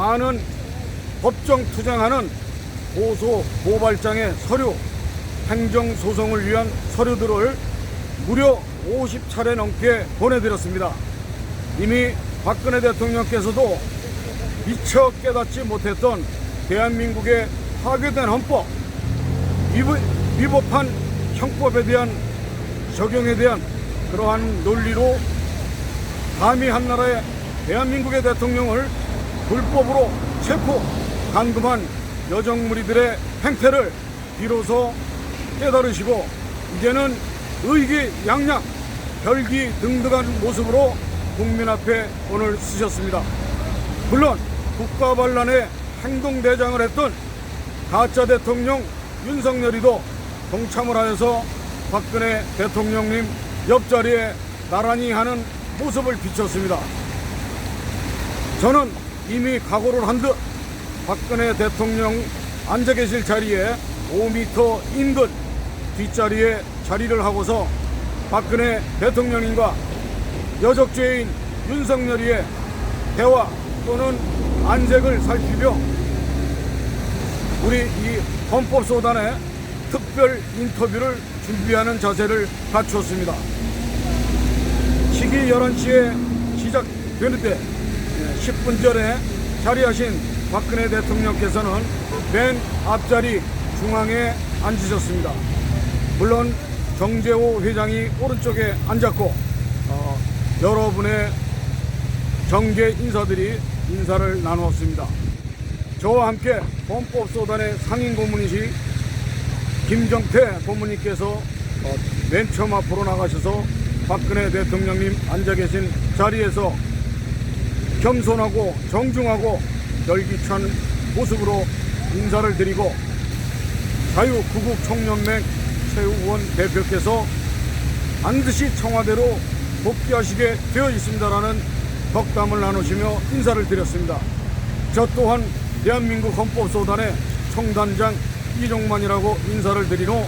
많은 법정 투쟁하는 고소 고발장의 서류, 행정소송을 위한 서류들을 무려 50차례 넘게 보내드렸습니다. 이미 박근혜 대통령께서도 미처 깨닫지 못했던 대한민국의 파괴된 헌법, 위법한 형법에 대한 적용에 대한 그러한 논리로 감히 한나라의 대한민국의 대통령을 불법으로 체포, 감금한 여정무리들의 행태를 비로소 깨달으시고 이제는 의기양양, 혈기등등한 모습으로 국민 앞에 오늘 쓰셨습니다. 물론 국가반란의 행동대장을 했던 가짜 대통령 윤석열이도 동참을 하여서 박근혜 대통령님 옆자리에 나란히 하는 모습을 비췄습니다. 저는 이미 각오를 한 듯 박근혜 대통령 앉아 계실 자리에 5m 인근 뒷자리에 자리를 하고서 박근혜 대통령님과 여적죄인 윤석열이의 대화 또는 안색을 살피며 우리 이 헌법소단의 특별 인터뷰를 준비하는 자세를 갖추었습니다. 시기 11시에 시작되는데 10분 전에 자리하신 박근혜 대통령께서는 맨 앞자리 중앙에 앉으셨습니다. 물론 정재호 회장이 오른쪽에 앉았고 여러분의 정계 인사들이 인사를 나누었습니다. 저와 함께 헌법소단의 상임 고문이시 김정태 고문님께서 맨 처음 앞으로 나가셔서 박근혜 대통령님 앉아 계신 자리에서 겸손하고 정중하고 열기찬 모습으로 인사를 드리고 자유구국총연맹 최우원 대표께서 반드시 청와대로 복귀하시게 되어 있습니다라는 덕담을 나누시며 인사를 드렸습니다. 저 또한 대한민국 헌법소단의 총단장 이종만이라고 인사를 드린 후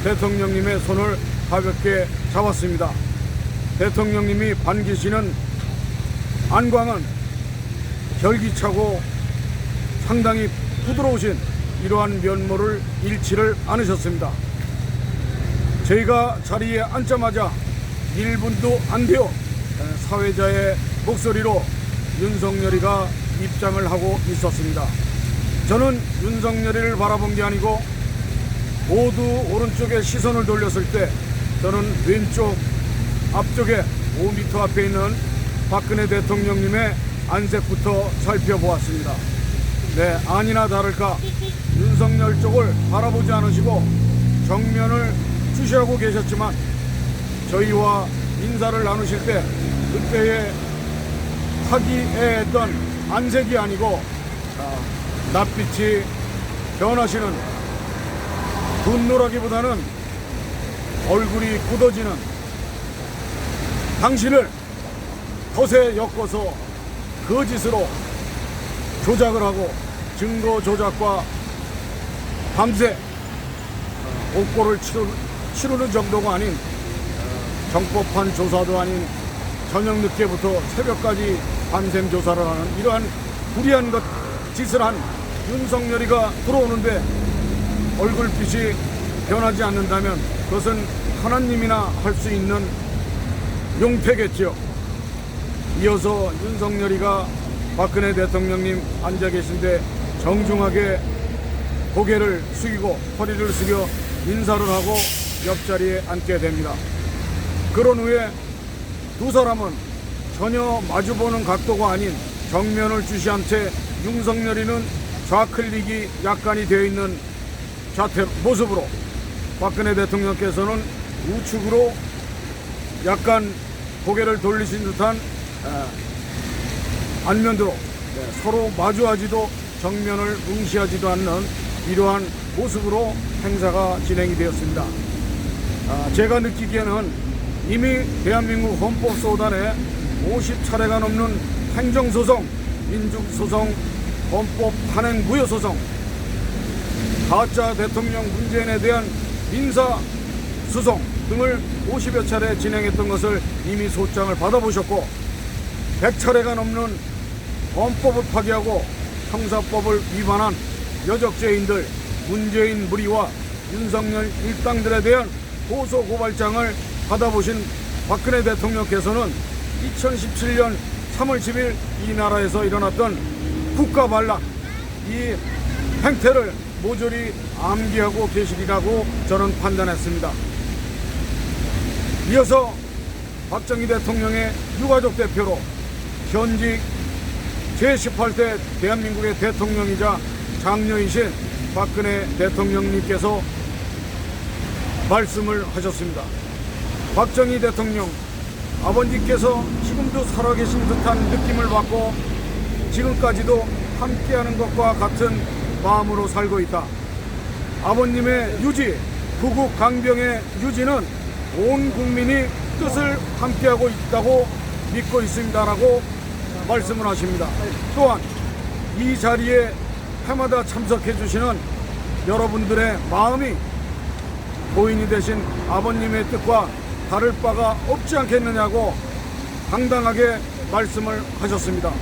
대통령님의 손을 가볍게 잡았습니다. 대통령님이 반기시는 안광은 혈기차고 상당히 부드러우신 이러한 면모를 잃지를 않으셨습니다. 저희가 자리에 앉자마자 1분도 안 되어 사회자의 목소리로 윤석열이가 입장을 하고 있었습니다. 저는 윤석열이를 바라본 게 아니고 모두 오른쪽에 시선을 돌렸을 때 저는 왼쪽 앞쪽에 5m 앞에 있는 박근혜 대통령님의 안색부터 살펴보았습니다. 네, 아니나 다를까 윤석열 쪽을 바라보지 않으시고 정면을 주시하고 계셨지만 저희와 인사를 나누실 때 그때의 화기애애했던 안색이 아니고 낯빛이 변하시는 분노라기보다는 얼굴이 굳어지는 당신을 덫에 엮어서 거짓으로 조작을 하고 증거 조작과 밤새 옥고를 치르는 정도가 아닌 정법한 조사도 아닌 저녁 늦게부터 새벽까지 밤샘 조사를 하는 이러한 불의한 짓을 한 윤석열이가 들어오는데 얼굴빛이 변하지 않는다면 그것은 하나님이나 할 수 있는 용태겠죠. 이어서 윤석열이가 박근혜 대통령님 앉아 계신데 정중하게 고개를 숙이고 허리를 숙여 인사를 하고 옆자리에 앉게 됩니다. 그런 후에 두 사람은 전혀 마주보는 각도가 아닌 정면을 주시한 채 윤석열이는 좌클릭이 약간이 되어 있는 자태 모습으로 박근혜 대통령께서는 우측으로 약간 고개를 돌리신 듯한 안면으로 서로 마주하지도 정면을 응시하지도 않는 이러한 모습으로 행사가 진행이 되었습니다. 제가 느끼기에는 이미 대한민국 헌법소단에 50차례가 넘는 행정소송, 민중소송, 헌법 탄핵무효소송, 가짜 대통령 문재인에 대한 민사소송 등을 50여 차례 진행했던 것을 이미 소장을 받아보셨고 100차례가 넘는 헌법을 파기하고 형사법을 위반한 여적죄인들 문재인 무리와 윤석열 일당들에 대한 고소고발장을 받아보신 박근혜 대통령께서는 2017년 3월 10일 이 나라에서 일어났던 국가반란 이 행태를 모조리 암기하고 계시리라고 저는 판단했습니다. 이어서 박정희 대통령의 유가족 대표로 현직 제18대 대한민국의 대통령이자 장녀이신 박근혜 대통령님께서 말씀을 하셨습니다. 박정희 대통령, 아버님께서 지금도 살아계신 듯한 느낌을 받고 지금까지도 함께하는 것과 같은 마음으로 살고 있다. 아버님의 유지, 구국 강병의 유지는 온 국민이 뜻을 함께하고 있다고 믿고 있습니다라고 말씀을 하십니다. 또한 이 자리에 해마다 참석해 주시는 여러분들의 마음이 고인이 되신 아버님의 뜻과 다를 바가 없지 않겠느냐고 당당하게 말씀을 하셨습니다.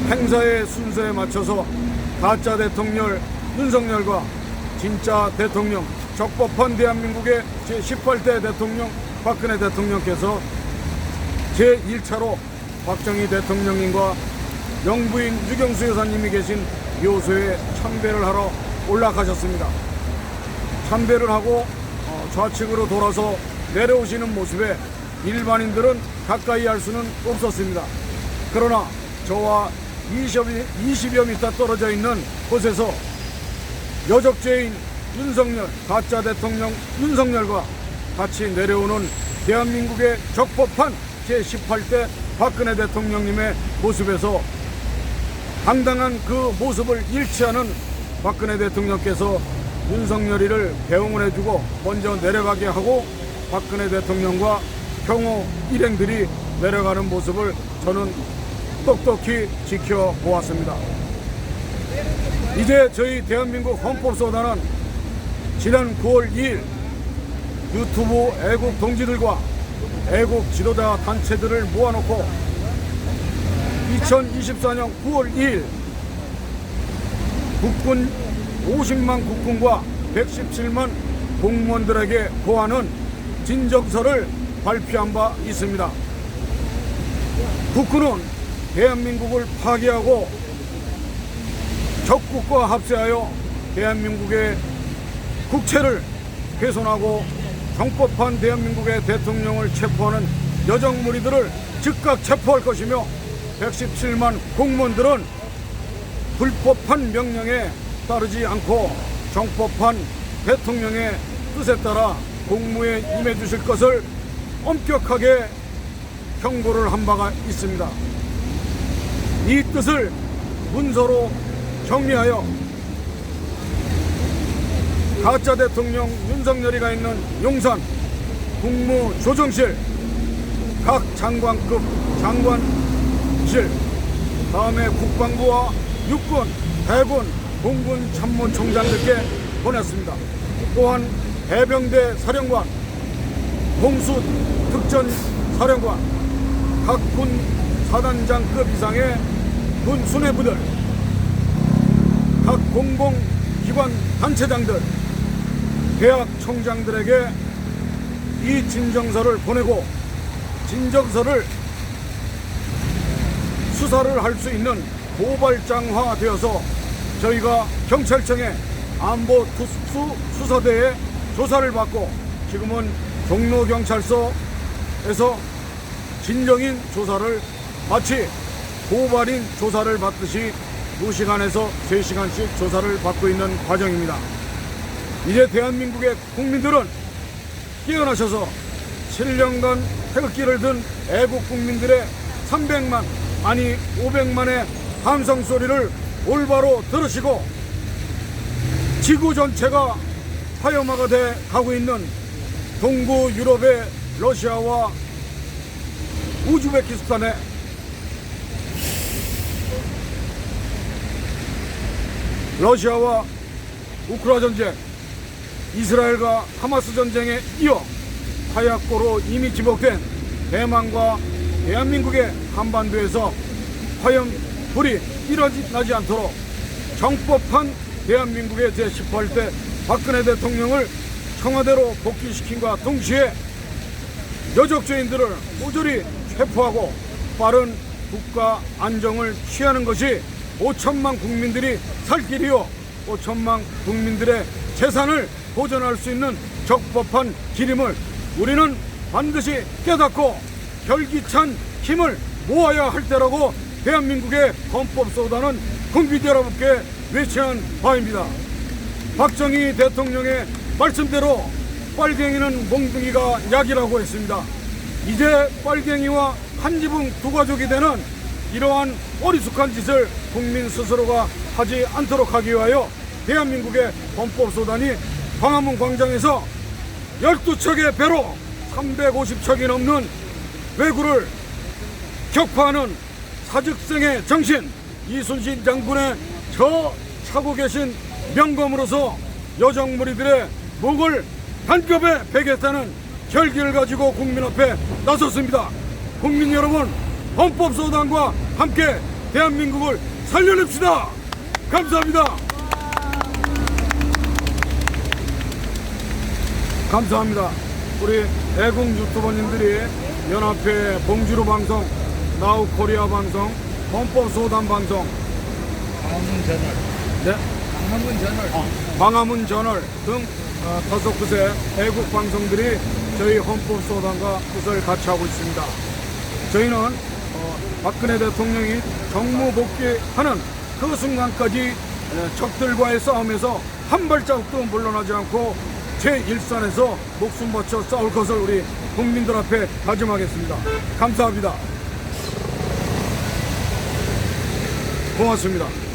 행사의 순서에 맞춰서 가짜 대통령 윤석열과 진짜 대통령 적법한 대한민국의 제18대 대통령 박근혜 대통령께서 제1차로 박정희 대통령님과 영부인 유경수 여사님이 계신 묘소에 참배를 하러 올라가셨습니다. 참배를 하고 좌측으로 돌아서 내려오시는 모습에 일반인들은 가까이 할 수는 없었습니다. 그러나 저와 20여 미터 떨어져 있는 곳에서 여적죄인 윤석열, 가짜 대통령 윤석열과 같이 내려오는 대한민국의 적법한 제18대 박근혜 대통령님의 모습에서 당당한 그 모습을 일치하는 박근혜 대통령께서 윤석열이를 배웅을 해주고 먼저 내려가게 하고 박근혜 대통령과 경호 일행들이 내려가는 모습을 저는 똑똑히 지켜보았습니다. 이제 저희 대한민국 헌법소단은 지난 9월 2일 유튜브 애국 동지들과 애국 지도자 단체들을 모아놓고 2024년 9월 2일 국군 50만 국군과 117만 공무원들에게 고하는 진정서를 발표한 바 있습니다. 국군은 대한민국을 파괴하고 적국과 합세하여 대한민국의 국채를 훼손하고 정법한 대한민국의 대통령을 체포하는 여정무리들을 즉각 체포할 것이며 117만 공무원들은 불법한 명령에 따르지 않고 정법한 대통령의 뜻에 따라 공무에 임해 주실 것을 엄격하게 경고를 한 바가 있습니다. 이 뜻을 문서로 정리하여 가짜 대통령 윤석열이가 있는 용산 국무조정실 각 장관급 장관실, 다음에 국방부와 육군, 해군, 공군 참모총장들께 보냈습니다. 또한 해병대 사령관, 공수특전사령관, 각 군 사단장급 이상의 군 수뇌부들, 각 공공기관 단체장들, 대학 총장들에게 이 진정서를 보내고 진정서를 수사를 할 수 있는 고발장화 되어서 저희가 경찰청의 안보투수 수사대에 조사를 받고 지금은 종로경찰서에서 진정인 조사를 마치 고발인 조사를 받듯이 2시간에서 3시간씩 조사를 받고 있는 과정입니다. 이제 대한민국의 국민들은 깨어나셔서 7년간 태극기를 든 애국 국민들의 300만 아니 500만의 함성 소리를 올바로 들으시고 지구 전체가 화염화가 돼 가고 있는 동구 유럽의 러시아와 우즈베키스탄의 러시아와 우크라이나 전쟁, 이스라엘과 하마스 전쟁에 이어 화약고로 이미 지목된 대만과 대한민국의 한반도에서 화염 불이 일어나지 않도록 정법한 대한민국의 제18대 박근혜 대통령을 청와대로 복귀시킨과 동시에 여적죄인들을 모조리 체포하고 빠른 국가 안정을 취하는 것이 5천만 국민들이 살 길이요 5천만 국민들의 재산을 보존할 수 있는 적법한 길임을 우리는 반드시 깨닫고 결기찬 힘을 모아야 할 때라고 대한민국의 헌법소단은 국민 여러분께 외치는 바입니다. 박정희 대통령의 말씀대로 빨갱이는 몽둥이가 약이라고 했습니다. 이제 빨갱이와 한 지붕 두 가족이 되는 이러한 어리숙한 짓을 국민 스스로가 하지 않도록 하기 위하여 대한민국의 헌법소단이 광화문 광장에서 12척의 배로 350척이 넘는 왜구를 격파하는 사직생의 정신, 이순신 장군의 저 차고 계신 명검으로서 여정무리들의 목을 단급에 베겠다는 결기를 가지고 국민 앞에 나섰습니다. 국민 여러분, 헌법소단과 함께 대한민국을 살려냅시다. 감사합니다. 감사합니다. 우리 애국 유튜버님들이 연합회 봉주루 방송, 나우코리아 방송, 헌법소단 방송, 광화문저널, 네? 광화문저널, 광화문저널 등 5곳의 애국 방송들이 저희 헌법소단과 뜻을 같이 하고 있습니다. 저희는 박근혜 대통령이 정무 복귀하는 그 순간까지 적들과의 싸움에서 한 발자국도 물러나지 않고 제1선에서 목숨 바쳐 싸울 것을 우리 국민들 앞에 다짐하겠습니다. 감사합니다. 고맙습니다.